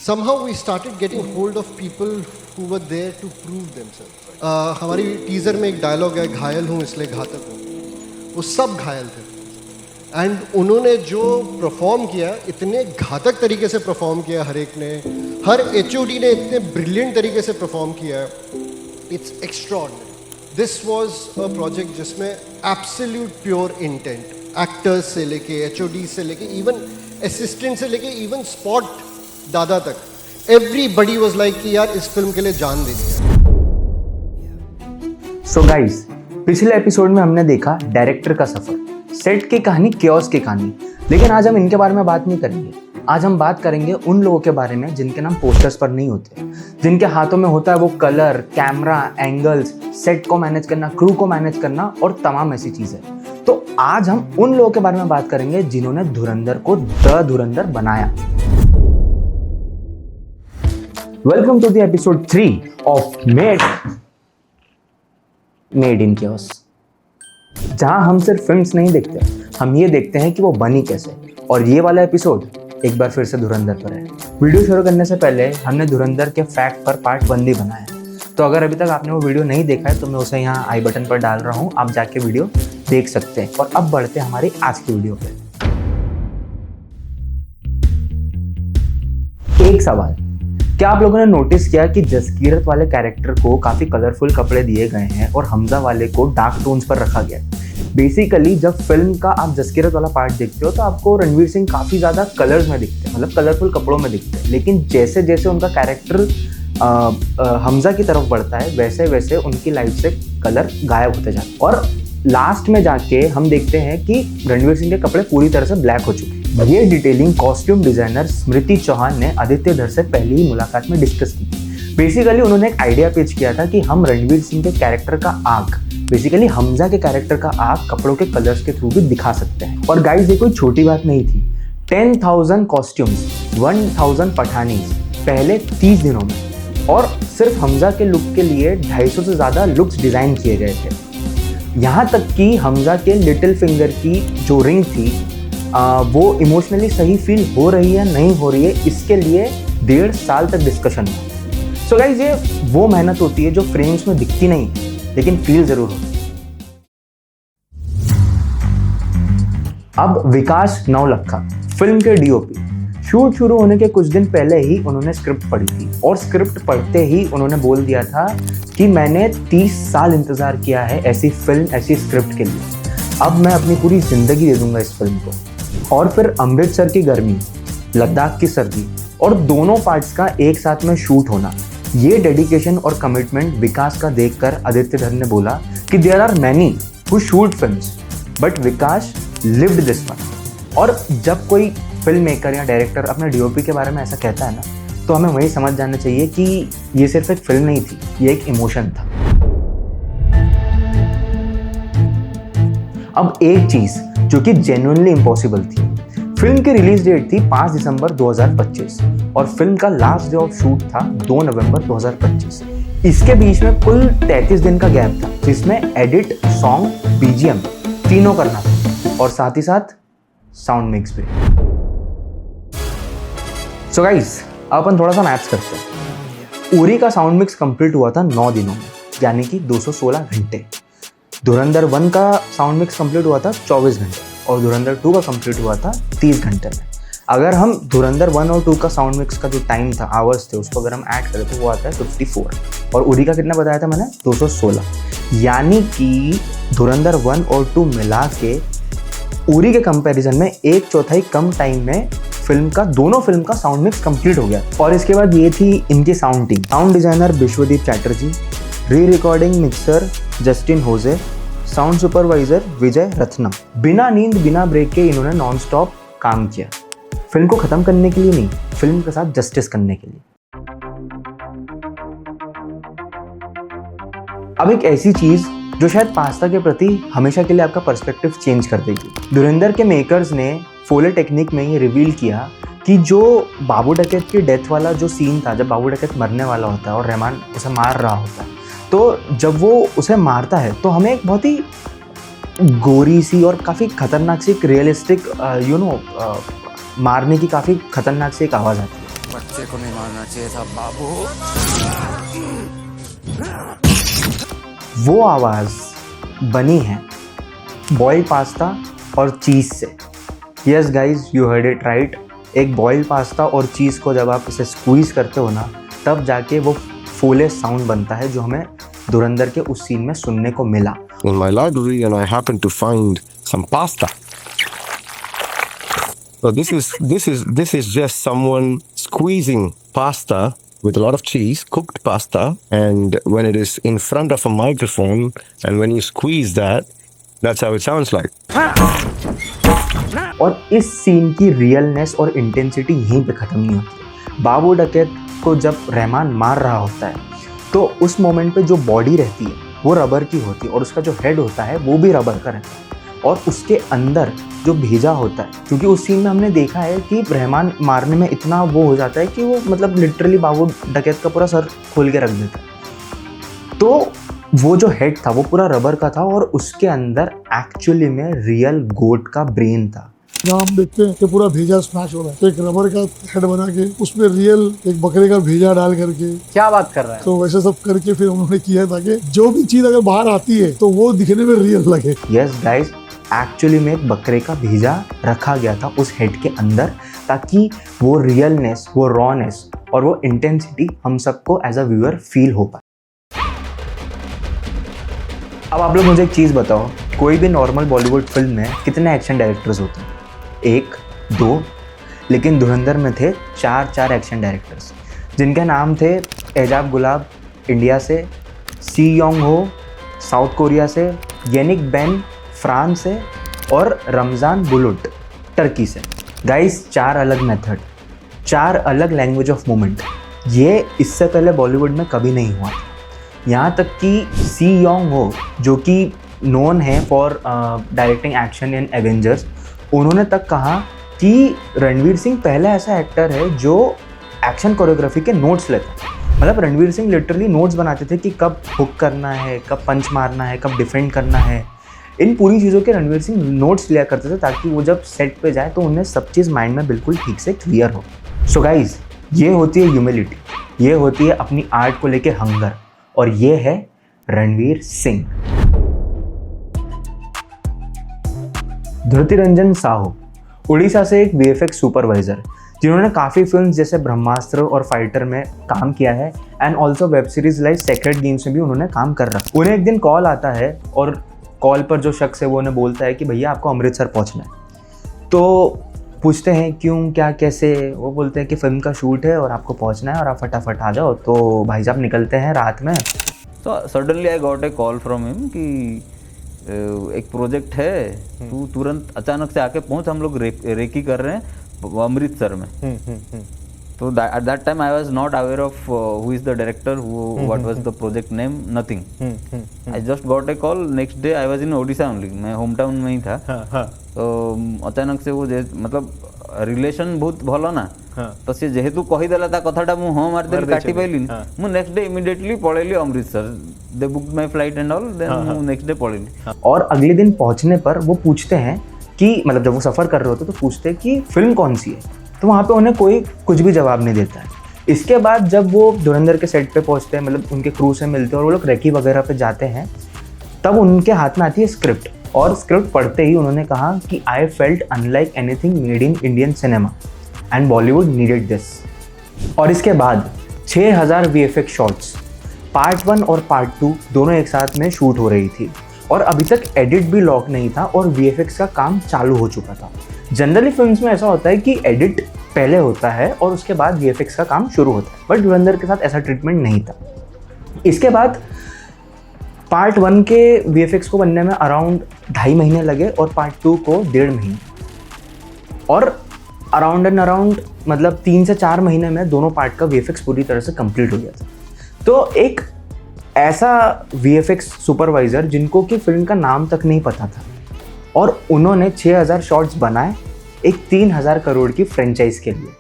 somehow we started getting hold of people who were there to prove themselves. हमारी teaser में एक dialogue है, घायल हूँ इसलिए घातक हूँ. वो सब घायल थे एंड उन्होंने जो परफॉर्म किया, इतने घातक तरीके से परफॉर्म किया, हर एक ने, हर HOD ने इतने ब्रिलियंट तरीके से परफॉर्म किया है. It's extraordinary. This was a project जिसमें एब्सोल्यूट प्योर इंटेंट, एक्टर्स से लेके HOD से लेके इवन असिस्टेंट से लेके इवन स्पॉट दादा तक, एवरीबडी वाज लाइक कि यार इस फिल्म के लिए जान देनी है. सो गाइस, पिछले एपिसोड में हमने देखा डायरेक्टर का सफर, सेट की कहानी, केओस की कहानी. लेकिन आज हम इनके बारे में बात नहीं करेंगे. आज हम बात करेंगे उन लोगों के बारे में जिनके नाम पोस्टर्स पर नहीं होते, जिनके हाथों में होता है वो कलर, कैमरा, एंगल्स, सेट को मैनेज करना, क्रू को मैनेज करना और तमाम ऐसी चीजें. तो आज हम उन लोगों के बारे में बात करेंगे जिन्होंने धुरंधर को द धुरंधर बनाया. Welcome to the episode 3 of made in chaos, जहां हम सिर्फ फिल्म्स नहीं देखते, हम ये देखते हैं कि वो बनी कैसे. और ये वाला एपिसोड एक बार फिर से धुरंधर पर है. वीडियो शुरू करने से पहले हमने धुरंधर के फैक्ट पर पार्ट 1 भी बनाया है. तो अगर अभी तक आपने वो वीडियो नहीं देखा है तो मैं उसे यहाँ आई बटन पर डाल रहा हूँ, आप जाके वीडियो देख सकते हैं. और अब बढ़ते हैं हमारी आज की वीडियो पे. एक सवाल, क्या आप लोगों ने नोटिस किया कि जसकीरत वाले कैरेक्टर को काफी कलरफुल कपड़े दिए गए हैं और हमजा वाले को डार्क टोन्स पर रखा गया. बेसिकली जब फिल्म का आप जसकीरत वाला पार्ट देखते हो तो आपको रणवीर सिंह काफी ज्यादा कलर्स में दिखते हैं, मतलब कलरफुल कपड़ों में दिखते हैं. लेकिन जैसे जैसे उनका कैरेक्टर हमजा की तरफ बढ़ता है वैसे वैसे उनकी लाइफ से कलर गायब होते जाते हैं. और लास्ट में जाके हम देखते हैं कि रणवीर सिंह के कपड़े पूरी तरह से ब्लैक हो चुके हैं. ये डिटेलिंग कॉस्ट्यूम डिजाइनर स्मृति चौहान ने आदित्य धर से पहली ही मुलाकात में डिस्कस की. बेसिकली उन्होंने एक आइडिया पेश किया था कि हम रणवीर सिंह के कैरेक्टर का आर्क, बेसिकली हमजा के कैरेक्टर का आर्क कपड़ों के कलर्स के थ्रू भी दिखा सकते हैं. और गाइस, ये कोई छोटी बात नहीं थी. 10,000 कॉस्ट्यूम्स, 1,000 पठानीज पहले 30 दिनों में, और सिर्फ हमजा के लुक के लिए 250 से ज़्यादा लुक्स डिज़ाइन किए गए थे. यहाँ तक कि हमजा के लिटिल फिंगर की जो रिंग थी वो इमोशनली सही फील हो रही है नहीं हो रही है, इसके लिए 1.5 साल तक डिस्कशन हुआ. सो गाइस, ये वो मेहनत होती है जो फ्रेम्स में दिखती नहीं लेकिन फील जरूर होती है. अब विकास नवलखा, फिल्म के DOP, शूट शुरू होने के कुछ दिन पहले ही उन्होंने स्क्रिप्ट पढ़ी थी और स्क्रिप्ट पढ़ते ही उन्होंने बोल दिया था कि मैंने 30 साल इंतजार किया है ऐसी फिल्म, ऐसी स्क्रिप्ट के लिए. अब मैं अपनी पूरी जिंदगी दे दूंगा इस फिल्म को. और फिर अमृतसर की गर्मी, लद्दाख की सर्दी और दोनों पार्ट्स का एक साथ में शूट होना, ये डेडिकेशन और कमिटमेंट विकास का देखकर आदित्य धर ने बोला कि there are many who shoot films but Vikas lived this one. और जब कोई फिल्म मेकर या डायरेक्टर अपने DOP के बारे में ऐसा कहता है ना, तो हमें वही समझ जाना चाहिए कि ये सिर्फ एक फिल्म नहीं थी, ये एक इमोशन था. अब एक चीज जो कि जेन्युइनली इम्पॉसिबल थी, फिल्म की रिलीज डेट थी 5 दिसंबर 2025 और फिल्म का लास्ट डे ऑफ शूट था 2 नवंबर 2025. इसके बीच में कुल 33 दिन का गैप था, जिसमें एडिट, सॉन्ग, BGM तीनों करना था और साथ ही साथ साउंड मिक्स भी. सो गाइस, अपन थोड़ा सा मैथ्स करते हैं. उरी का साउंड मिक्स कंप्लीट हुआ था 9 दिनों में, यानी कि 216 घंटे. धुरंधर 1 का साउंड मिक्स कंप्लीट हुआ था 24 घंटे और धुरंधर 2 का कंप्लीट हुआ था 30 घंटे में. अगर हम धुरंधर 1 और 2 का साउंड मिक्स का जो टाइम था, आवर्स थे, उसको अगर हम ऐड करें तो वो आता है 54. और उरी का कितना बताया था मैंने? 216. यानी कि धुरंधर 1 और 2 मिला के उरी के कंपैरिजन में 1/4 कम टाइम में दोनों फिल्म का साउंड मिक्स कंप्लीट हो गया. और इसके बाद ये थी इनकी sound team. Sound designer Vishwadeep Chatterjee, re recording mixer Justin Jose, sound supervisor Vijay Ratnam. बिना नींद बिना ब्रेक के इन्होंने नॉन स्टॉप काम किया, फिल्म को खत्म करने के लिए नहीं, फिल्म के साथ जस्टिस करने के लिए. अब एक ऐसी चीज जो शायद पास्ता के प्रति हमेशा के लिए आपका पर्सपेक्टिव चेंज कर देगी. धुरंधर के मेकर्स ने फोले टेक्निक में ये रिवील किया कि जो बाबू डकैत की डेथ वाला जो सीन था, जब बाबू डकैत मरने वाला होता है और रहमान उसे मार रहा होता है, तो जब वो उसे मारता है तो हमें एक बहुत ही गोरी सी और काफ़ी खतरनाक सी, एक रियलिस्टिक मारने की काफ़ी खतरनाक सी एक आवाज़ आती है. बच्चे को नहीं मारना चाहिए था बाबू। वो आवाज़ बनी है बॉइल्ड पास्ता और चीज़ से। Yes guys, you heard it right. एक बॉइल्ड पास्ता और चीज़ को जब आप इसे स्क्वीज़ करते हो ना, तब जाके वो फूले साउंड बनता है जो हमें धुरंधर के उस सीन में सुनने को मिला। in my library and I happened to find some pasta. So this is just someone squeezing pasta with a lot of cheese, cooked pasta, and when it is in front of a microphone and when you squeeze that, that's how it sounds like. और इस scene की realness और intensity यहीं पे ख़त्म नहीं होती। बाबू डकैत को जब रहमान मार रहा होता है तो उस मोमेंट पे जो बॉडी रहती है वो रबर की होती है और उसका जो हेड होता है वो भी रबर का रहता है और उसके अंदर जो भेजा होता है, क्योंकि उस सीन में हमने देखा है कि रहमान मारने में इतना वो हो जाता है कि वो मतलब लिटरली बाबू डकैत का पूरा सर खोल के रख देता है। तो वो जो हेड था वो पूरा रबर का था और उसके अंदर एक्चुअली में रियल गोट का ब्रेन था। जहाँ हम देखते हैं कि पूरा भेजा स्मैश हो रहा है, तो एक रबर का हेड बना के उसमें रियल एक बकरे का भेजा डाल करके, क्या बात कर रहा है। तो वैसे सब करके फिर उन्होंने किया ताकि जो भी चीज अगर बाहर आती है तो वो दिखने में रियल लगे। यस गाइस, एक्चुअली में एक बकरे का भेजा रखा गया था उस हेड के अंदर ताकि वो रियलनेस, वो रॉनेस और वो इंटेंसिटी हम सबको एज अ व्यूअर फील हो पाए। अब आप लोग मुझे एक चीज़ बताओ, कोई भी नॉर्मल बॉलीवुड फिल्म में कितने एक्शन डायरेक्टर्स होते हैं? 1, 2, लेकिन धुरंधर में थे 4 एक्शन डायरेक्टर्स जिनके नाम थे एजाज गुलाब इंडिया से, सी योंग हो साउथ कोरिया से, येनिक बेन फ्रांस से और रमज़ान बुलुट टर्की से। गाइस, 4 अलग मेथड, 4 अलग लैंग्वेज ऑफ मूवमेंट, ये इससे पहले बॉलीवुड में कभी नहीं हुआ था। यहाँ तक कि सी योंग हो जो कि नोन है for directing action in Avengers, उन्होंने तक कहा कि रणवीर सिंह पहला ऐसा एक्टर है जो एक्शन कोरियोग्राफी के नोट्स लेता है। मतलब रणवीर सिंह लिटरली नोट्स बनाते थे कि कब हुक करना है, कब पंच मारना है, कब डिफेंड करना है। इन पूरी चीज़ों के रणवीर सिंह नोट्स लिया करते थे ताकि वो जब सेट पे जाए तो उन्हें सब चीज़ माइंड में बिल्कुल ठीक से क्लियर हो। सो गाइज, ये होती है ह्यूमिलिटी, ये होती है अपनी आर्ट को लेके हंगर, और ये है रणवीर सिंह। धृतिरंजन साहू उड़ीसा से एक वीएफएक्स सुपरवाइजर जिन्होंने काफ़ी फिल्म्स जैसे ब्रह्मास्त्र और फाइटर में काम किया है and also web series like Sacred Games में भी उन्होंने काम कर रखा। उन्हें एक दिन कॉल आता है और कॉल पर जो शख्स है वो उन्हें बोलता है कि भैया आपको अमृतसर पहुंचना है। तो पूछते हैं क्यों, क्या, कैसे? वो बोलते हैं कि फिल्म का शूट है और आपको पहुंचना है और आप फटाफट आ जाओ। तो भाई साहब निकलते हैं रात में। तो suddenly I got a call from him कि एक प्रोजेक्ट है, तू तुरंत अचानक से आके पहुंच, हम लोग रेकी कर रहे हैं अमृतसर में। तो at that time I was not aware of who is the director, what was the project name, nothing. I just got a call. Next day I was in Odisha only, मैं होम टाउन में ही था। तो अचानक से वो मतलब relation बहुत भल ना, तो सी जेहेतु कहीदेला ता कथाटा मु हाँ मारदेली काटी पाइलिनी, मु नेक्स्ट डे इमिडिएटली पळेली Amritsar. They booked my flight and all, then मु नेक्स्ट डे पळेली। और अगले दिन पहुंचने पर वो पूछते हैं कि मतलब जब वो सफ़र कर रहे होते तो पूछते हैं कि फिल्म कौन सी है, तो वहाँ पे उन्हें कोई कुछ भी जवाब नहीं देता है। इसके बाद जब वो धुरंधर के सेट पे पहुँचते हैं, मतलब उनके क्रू से मिलते हैं और वो लोग रेकी वगैरह पे जाते हैं, तब उनके हाथ में आती है स्क्रिप्ट। और स्क्रिप्ट पढ़ते ही उन्होंने कहा कि I felt unlike anything made in Indian cinema and Bollywood needed this. और इसके बाद 6000 वीएफएक्स शॉट्स पार्ट 1 और पार्ट 2 दोनों एक साथ में शूट हो रही थी और अभी तक एडिट भी लॉक नहीं था और वीएफएक्स का काम चालू हो चुका था। जनरली फिल्म्स में ऐसा होता है कि एडिट पहले होता है और उसके बाद वीएफएक्स का काम शुरू होता है, बट धुरंधर के साथ ऐसा ट्रीटमेंट नहीं था। इसके बाद पार्ट 1 के वीएफएक्स को बनने में अराउंड 2.5 महीने लगे और पार्ट 2 को 1.5 महीने, और अराउंड मतलब 3 से 4 महीने में दोनों पार्ट का वीएफएक्स पूरी तरह से कंप्लीट हो गया था। तो एक ऐसा वीएफएक्स सुपरवाइजर जिनको कि फिल्म का नाम तक नहीं पता था और उन्होंने 6000 शॉट्स बनाए एक 3000 करोड़ की फ्रेंचाइज के लिए।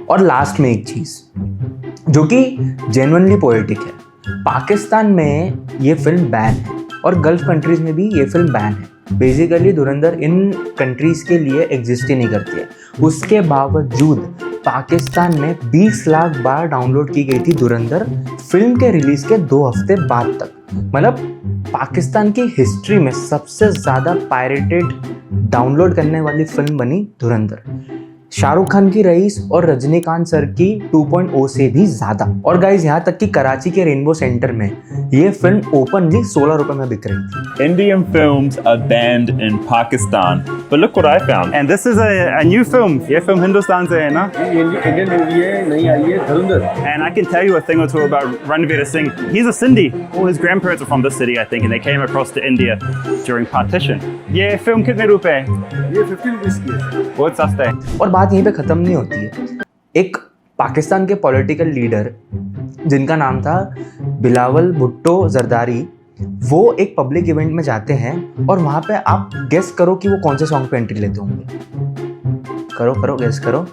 और लास्ट में एक चीज जो कि जेन्युइनली पोएटिक है, पाकिस्तान में ये फिल्म बैन है और गल्फ कंट्रीज में भी ये फिल्म बैन है, बेसिकली धुरंधर इन कंट्रीज के लिए एग्जिस्ट ही नहीं करती है। उसके बावजूद पाकिस्तान में 20 लाख बार डाउनलोड की गई थी धुरंधर फिल्म के रिलीज के 2 हफ्ते बाद तक। मतलब पाकिस्तान की हिस्ट्री में सबसे ज़्यादा पायरेटेड डाउनलोड करने वाली फिल्म बनी धुरंधर। शाहरुख खान की रईस और रजनीकांत सर की 2.0 से भी ज़्यादा। और गाइज यहाँ तक कि कराची के रेनबो सेंटर में ये फिल्म ओपनली 16 रुपए में बिक रही थी। Indian films are banned in Pakistan, but look what I found. And this is a new film. ये film हिंदुस्तान से है ना? इंडियन मूवी है, नई आई है धुरंधर। And I can tell you a thing or two about Ranveer Singh. He's a Sindhi. All his grandparents are from this city, I think, and they came across to India during partition. ये film कितने रुपए है? ये 50 rupees की है। बहुत सस्ता है। और बात यहीं पे ख़त्म नहीं होती है। एक पाकिस्तान के पॉलिटिकल लीडर जिनका नाम था बिलावल भुट्टो जरदारी, वो एक पब्लिक इवेंट में जाते हैं और वहाँ पे आप गेस करो कि वो कौन से सॉन्ग पे एंट्री लेते होंगे। करो करो गेस करो।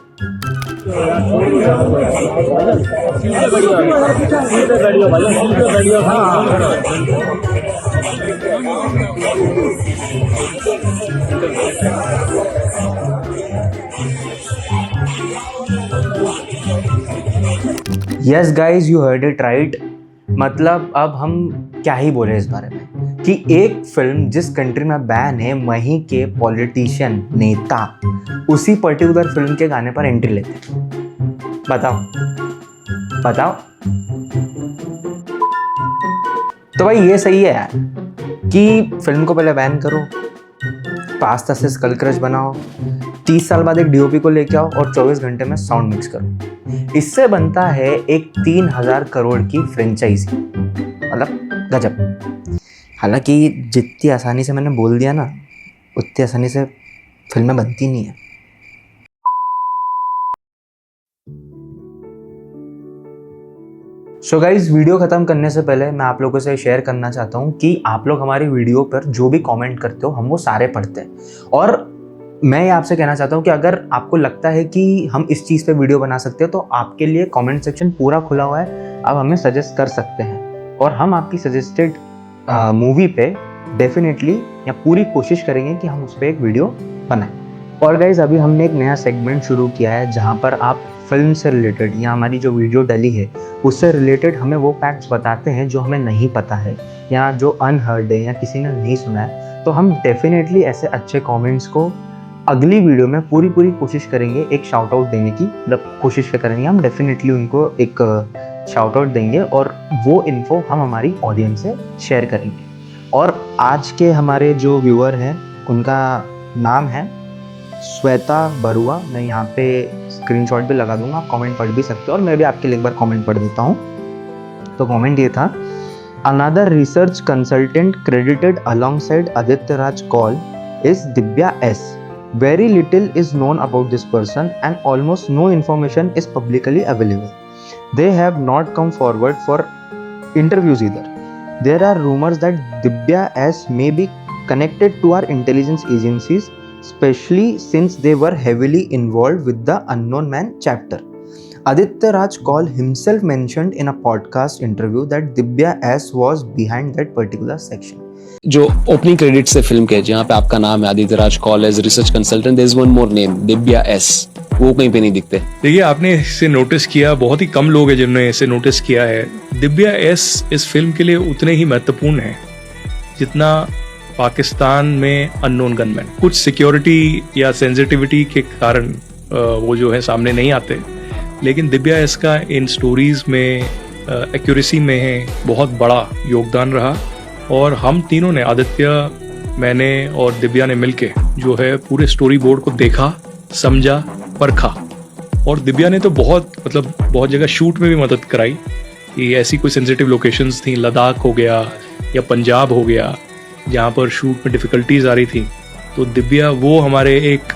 Yes guys, you heard it right. मतलब अब हम क्या ही बोले इस बारे में कि एक फिल्म जिस कंट्री में बैन है, वहीं के पॉलिटिशियन नेता उसी पर्टिकुलर फिल्म के गाने पर एंट्री लेते हैं। बताओ बताओ। तो भाई ये सही है यार कि फिल्म को पहले बैन करो, पास्ता से स्कल क्रश बनाओ, 30 साल बाद एक डीओपी को लेके आओ और 24 घंटे में साउंड मिक्स करो। इससे बनता है एक 3000 करोड़ की फ्रेंचाइजी। मतलब गजब। हालांकि जितनी आसानी से मैंने बोल दिया ना, उतनी आसानी से फिल्में बनती नहीं है। सो गाइज, वीडियो ख़त्म करने से पहले मैं आप लोगों से शेयर करना चाहता हूँ कि आप लोग हमारी वीडियो पर जो भी कमेंट करते हो हम वो सारे पढ़ते हैं। और मैं ये आपसे कहना चाहता हूँ कि अगर आपको लगता है कि हम इस चीज़ पे वीडियो बना सकते हैं तो आपके लिए कमेंट सेक्शन पूरा खुला हुआ है, आप हमें सजेस्ट कर सकते हैं और हम आपकी सजेस्टेड मूवी पे डेफिनेटली या पूरी कोशिश करेंगे कि हम उस पर एक वीडियो बनाएं। और गाइज, अभी हमने एक नया सेगमेंट शुरू किया है जहाँ पर आप फिल्म से रिलेटेड या हमारी जो वीडियो डली है उससे रिलेटेड हमें वो फैक्ट्स बताते हैं जो हमें नहीं पता है या जो अनहर्ड है या किसी ने नहीं सुना है। तो हम डेफिनेटली ऐसे अच्छे कमेंट्स को अगली वीडियो में पूरी कोशिश करेंगे एक शाउट आउट देने की। मतलब कोशिश करेंगे हम डेफिनेटली उनको एक शाउट आउट देंगे और वो इन्फो हम हमारी ऑडियंस से शेयर करेंगे। और आज के हमारे जो व्यूअर हैं उनका नाम है श्वेता बरुआ। मैं यहाँ पे स्क्रीनशॉट भी लगा दूंगा, आप कमेंट पढ़ भी सकते हो और मैं भी आपके लिए एक बार कमेंट पढ़ देता हूँ। तो कमेंट ये था, another research consultant credited alongside Aditya Raj Kaul is Divya S. Very little is known about this person and almost no information is publicly available. They have not come forward for interviews either. There are rumors that Divya S may be connected to our intelligence agencies, especially since they were heavily involved with the Unknown Man chapter. Aditya Raj Kaul himself mentioned in a podcast interview that Divya S was behind that particular section. जो opening credit से film के जहाँ पे आपका नाम है Aditya Raj Kaul as research consultant, there is one more name Divya S, वो कहीं पे नहीं दिखते। देखिए, आपने इसे नोटिस किया, बहुत ही कम लोग हैं जिन्होंने इसे नोटिस किया है। दिव्या एस इस फिल्म के लिए उतने ही महत्वपूर्ण है जितना पाकिस्तान में अननोन गनमैन। कुछ सिक्योरिटी या सेंसिटिविटी के कारण वो जो है सामने नहीं आते, लेकिन दिव्या एस का इन स्टोरीज में एक्यूरेसी में बहुत बड़ा योगदान रहा। और हम तीनों ने, आदित्य, मैंने और दिव्या ने मिलके जो है पूरे स्टोरी बोर्ड को देखा, समझा, परखा। और दिव्या ने तो बहुत जगह शूट में भी मदद कराई कि ऐसी कोई सेंसिटिव लोकेशंस थी, लद्दाख हो गया या पंजाब हो गया, जहाँ पर शूट में डिफ़िकल्टीज आ रही थी। तो दिव्या वो हमारे एक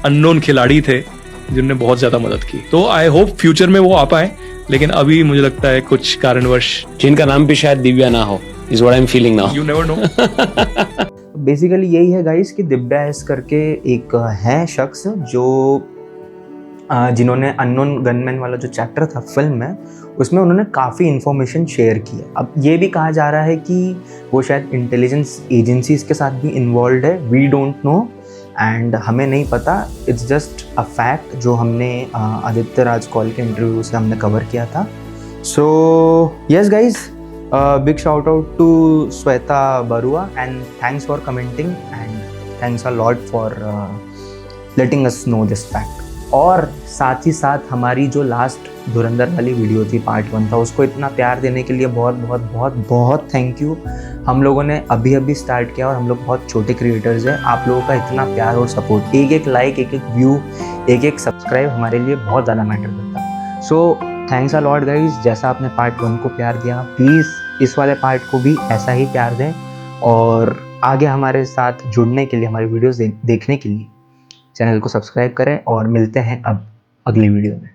अननोन खिलाड़ी थे जिनने बहुत ज़्यादा मदद की। तो आई होप फ्यूचर में वो आ पाए, लेकिन अभी मुझे लगता है कुछ कारणवश जिनका नाम भी शायद दिव्या ना हो, is what I'm feeling now. You never know. Basically यही है गाइस कि दिव्या एस करके एक है शख्स जो जिन्होंने अननोन गनमैन वाला जो चैप्टर था फिल्म में, उसमें उन्होंने काफ़ी इन्फॉर्मेशन शेयर की है। अब ये भी कहा जा रहा है कि वो शायद इंटेलिजेंस एजेंसीज के साथ भी इन्वॉल्व है, वी डोंट नो एंड हमें नहीं पता, इट्स जस्ट अ फैक्ट जो हमने आदित्य राज कौल के इंटरव्यू से हमने कवर किया था। So yes guys, big shout out to Shweta Barua and thanks for commenting and thanks a lot for letting us know this fact. और साथ ही साथ हमारी जो लास्ट धुरंधर वाली वीडियो थी, पार्ट 1 था, उसको इतना प्यार देने के लिए बहुत बहुत बहुत बहुत थैंक यू। हम लोगों ने अभी स्टार्ट किया और हम लोग बहुत छोटे क्रिएटर्स हैं। आप लोगों का इतना प्यार और सपोर्ट, एक लाइक, एक व्यू, एक सब्सक्राइब हमारे लिए बहुत ज़्यादा मैटर करता है। So thanks a lot guys. जैसा आपने पार्ट 1 को प्यार दिया, प्लीज़ इस वाले पार्ट को भी ऐसा ही प्यार दें और आगे हमारे साथ जुड़ने के लिए, हमारी वीडियोज़ देखने के लिए चैनल को सब्सक्राइब करें और मिलते हैं अब अगली वीडियो में।